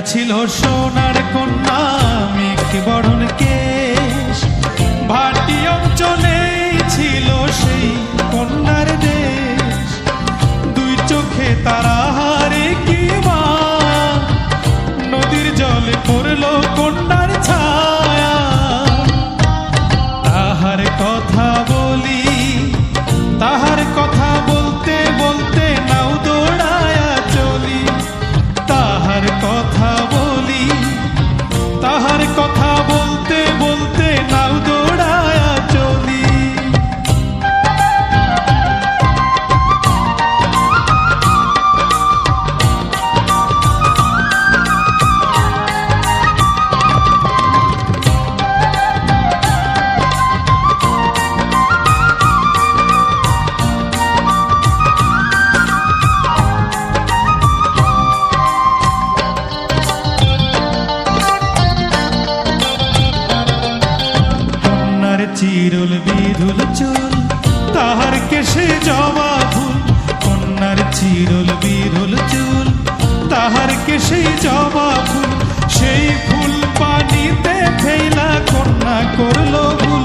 ছিল সোনার কন্যা মেঘ বরণ কেশ, ভাটি অঞ্চলে ছিল সেই কন্যার দেশ। দুই চোখে তারা হারে কি মা, নদীর জলে পড়লো কন্যার ছায়া। তাহার কথা বলি, তাহার কথা বলতে বলতে নাও দৌড়ায়া চলি। তাহার কথা বলি, তাহার কথা বলতে বলতে নাও দৌড়ায়া চলি। চিরুল বিধুল চুল, তাহার কেশে জবা ফুল। কন্যার চিরুল বিধুল চুল, তাহার কেশে জবা ফুল। সেই ফুল পানিতে ফেলা কন্যা করলো ভুল।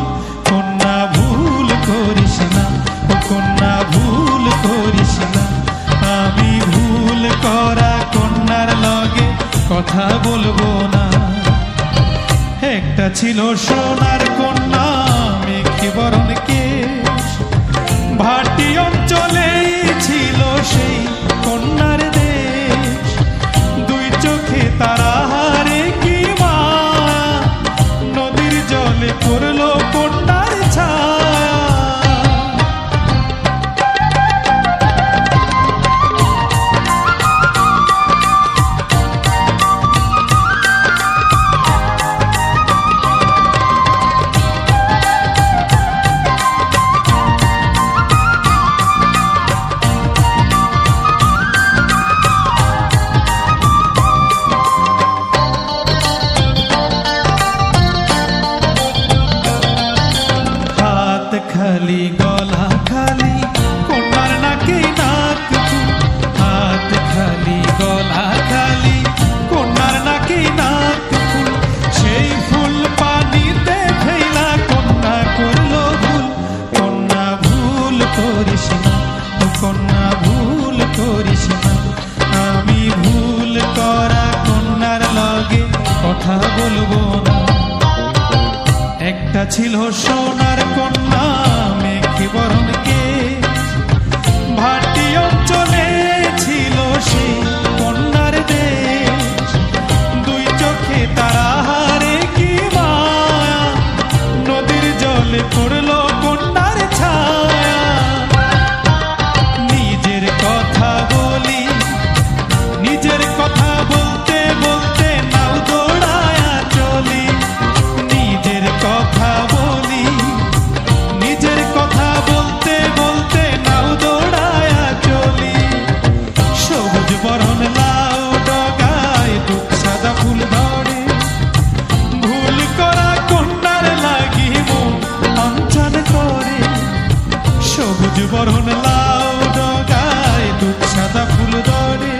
কন্যা ভুল করিস না, ও কন্যা ভুল করিস না। আমি ভুল করা কন্যার লগে কথা বলবো না। একটা ছিল সোনার কন্যা মেঘ বরণ কেশ, ভাটি অঞ্চলে ছিল সেই কন্যার দেশ। দুই চোখে তারা হারে কি মা, নদীর জলে পড়লো কন্যার ছায়া। খালি গলা খালি কন্যার নাকে নাক ফুল। হাত খালি গলা খালি কন্যার নাকে নাক ফুল। সেই ফুল পানিতে ফেলা কন্যা করলো ভুল। কন্যা ভুল করিস না, ও কন্যা ভুল করিস না। আমি ভুল করা কন্যার লগে কথা বলবো না। একটা ছিল সোনার কন্যা মেঘ বরণ কেশ, ভাটি অঞ্চলে ছিল সেই কন্যার দেশ। দুই চোখে তারা হারে কি মায়া, নদীর জলে পড়লো কন্যার ছায়া। নিজের কথা বলি, নিজের কথা বলতে বলতে নাও দৌড়ায়া চলি। নিজের কথা বলি, নিজের কথা বলতে বলতে নাও দৌড়ায়া চলি। সবুজ বরণ লাউ ডগায় দুঃখ সাদা ফুল ধরে, ভুল করা কন্যার লাগি মন অঞ্চল করে। সবুজ বরণ লাউ ডগায় দুঃখ সাদা ফুল ধরে,